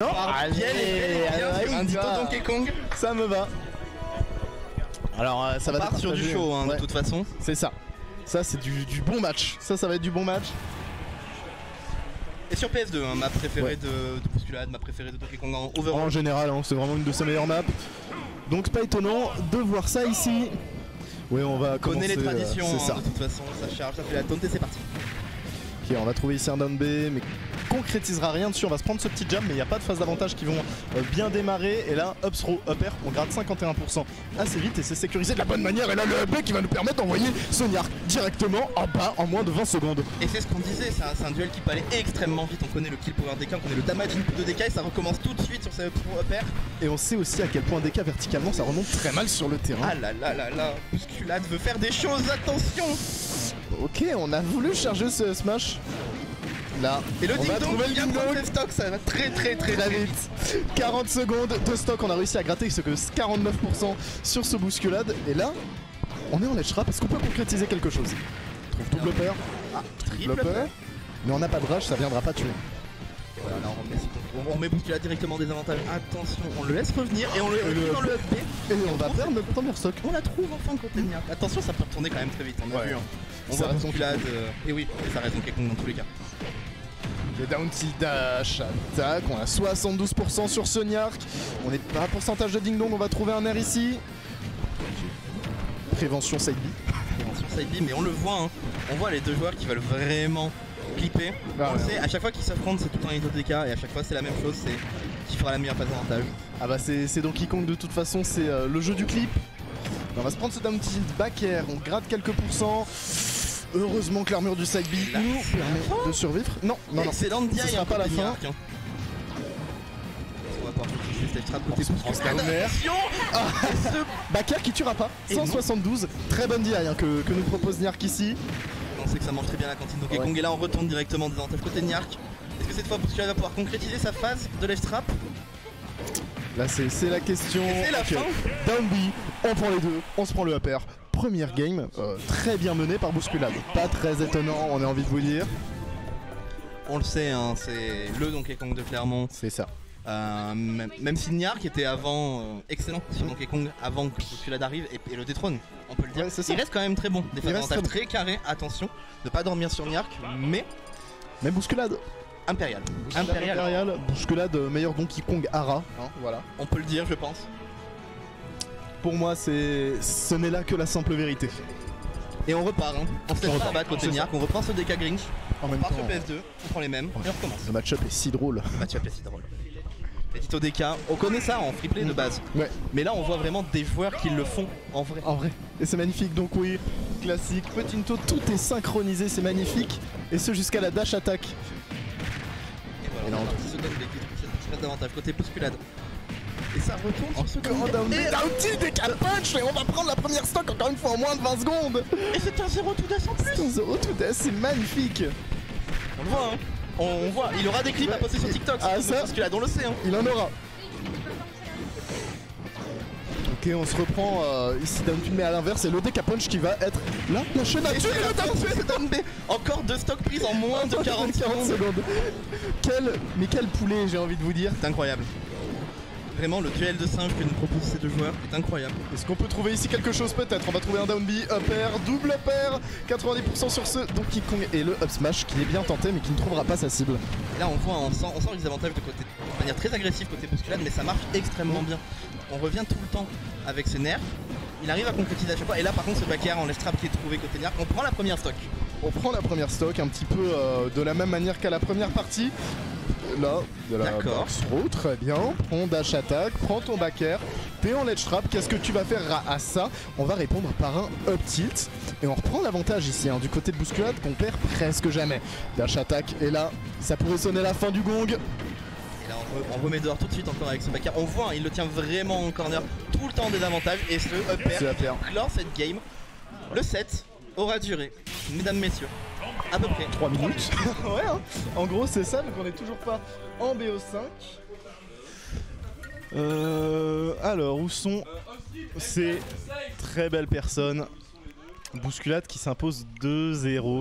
Non, un dito Donkey Kong. Ça me va. Alors ça va être sur du show hein, ouais. De toute façon. C'est ça. Ça c'est du bon match. Ça va être du bon match. Et sur PS2, hein, ma préférée de Bousculade, ma préférée de Donkey Kong en overall. En général, hein, c'est vraiment une de ses meilleures maps. Donc c'est pas étonnant de voir ça ici. Oui, on va commencer. Connaît les traditions, ça. De toute façon, ça charge, ça fait la taunt et c'est parti. Ok, on va trouver ici un down B, mais concrétisera rien dessus. On va se prendre ce petit jump, mais il n'y a pas de phase d'avantage qui vont bien démarrer. Et là, up throw, up air, on gratte 51% assez vite et c'est sécurisé de la bonne manière. Et là, le up B qui va nous permettre d'envoyer Soniark directement en bas en moins de 20 secondes. Et c'est ce qu'on disait, c'est un duel qui peut aller extrêmement vite. On connaît le kill power DK, on connaît le damage input de DK et ça recommence tout de suite sur ce up throw, up air. Et on sait aussi à quel point DK verticalement ça remonte très mal sur le terrain. Ah là là là là, Bousculade veut faire des choses, attention. Ok, on a voulu charger ce smash. Là, et le on va trouver le ding dong. Stock, ça va très vite. 40 secondes de stock, on a réussi à gratter ce que 49% sur ce bousculade. Et là, on est en ledge trap. Est-ce qu'on peut concrétiser quelque chose? On trouve double pair. Ah, triple pair. Mais on n'a pas de rush, ça viendra pas tuer. Et voilà, là on remet Bousculade directement des avantages. Attention, on le laisse revenir et on le met dans le FB. Et on va perdre notre première stock. On la trouve enfin côté Niak. Attention, ça peut retourner quand même très vite. On a vu. Hein. On voit Bousculade. Et oui, et ça reste Donkey Kong dans tous les cas. Le down tilt dash, attaque, on a 72% sur Soniark. On est pas à pourcentage de ding dong, on va trouver un air ici. Prévention side B. Prévention side B, mais on le voit, hein. On voit les deux joueurs qui veulent vraiment clipper. On le sait, à chaque fois qu'ils s'affrontent, c'est tout le temps hito DK et à chaque fois c'est la même chose, c'est qui fera la meilleure phase d'avantage. Ah bah c'est Donkey Kong de toute façon, c'est le jeu du clip. On va se prendre ce down tilt back air, on gratte quelques pourcents. Heureusement que l'armure du side B nous permet de survivre. Non, excellent DI, ce sera pas la fin. On va pouvoir juste les trappes côté Backer qui tuera pas. 172, très bonne DI hein, que nous propose Niark ici. On sait que ça mange très bien la cantine Donkey Kong et là on retourne directement des avantages côté Niark. Est-ce que cette fois Bousculade va pouvoir concrétiser sa phase de ledge trap? Là c'est la question. C'est la fin. Down B, on prend les deux, on se prend le up air. Première game, très bien menée par Bousculade. Pas très étonnant, on a envie de vous dire. On le sait, hein, c'est le Donkey Kong de Clermont. C'est ça. Même si Niark était avant excellent sur Donkey Kong avant que Bousculade arrive et le détrône, on peut le dire. Il reste quand même très bon. Des phases d'avantage très carrées, attention, de pas dormir sur Niark, mais Bousculade. Impérial. Bousculade, meilleur Donkey Kong Hara. Hein, voilà. On peut le dire, je pense. Pour moi, ce n'est là que la simple vérité. Et on repart, hein. On se laisse pas abattre côté Niark, on reprend ce DK Grinch, on part sur PS2, on prend les mêmes et on recommence. Le match-up est si drôle. Les Tito DK, on connaît ça en free play de base. Ouais. Mais là on voit vraiment des joueurs qui le font en vrai. Et c'est magnifique, donc oui, classique, petit Nito, tout est synchronisé, c'est magnifique. Et ce jusqu'à la dash attack. Et voilà, on se donne des davantage côté Bousculade. Et ça retourne sur ce down tilt et DK punch et on va prendre la première stock encore une fois en moins de 20 secondes. Et c'est un 0 to death en plus. C'est un 0 to death, c'est magnifique. On le voit, hein. On voit, il aura des clips à poster sur TikTok. Ah ça, Bousculade, on le sait, hein. Il en aura. Ok, on se reprend ici down tilt mais à l'inverse c'est le DK punch qui va être là, la chaîne à tuer le down B. Encore deux stocks prises en moins de 40 secondes. Quel poulet, j'ai envie de vous dire. C'est incroyable. Vraiment, le duel de singes que nous proposent ces deux joueurs est incroyable. Est-ce qu'on peut trouver ici quelque chose peut-être? On va trouver un down B, up air, double up air, 90% sur ce Donkey Kong et le up smash qui est bien tenté mais qui ne trouvera pas sa cible. Et là on sent les avantages de côté, de manière très agressive côté Bousculade, mais ça marche extrêmement bien. On revient tout le temps avec ses nerfs, il arrive à concrétiser à chaque fois et là par contre ce back air en ledge trap qui est trouvé côté Niark, on prend la première stock. On prend la première stock un petit peu de la même manière qu'à la première partie. Là, de la box throw, très bien. Prends dash attack, prends ton back air, t'es en ledge trap, qu'est-ce que tu vas faire à ça? On va répondre par un up tilt. Et on reprend l'avantage ici, hein, du côté de Bousculade qu'on perd presque jamais. Dash attack, et là, ça pourrait sonner la fin du gong. Et là on remet dehors tout de suite encore avec ce back air. On voit, hein, il le tient vraiment en corner tout le temps des avantages. Et ce up air clore cette game. Le set aura duré, mesdames, messieurs, à peu près 3 minutes. Ouais, hein. En gros c'est ça, donc on est toujours pas en BO5. Alors où sont ces très belles personnes? Bousculade qui s'impose 2-0.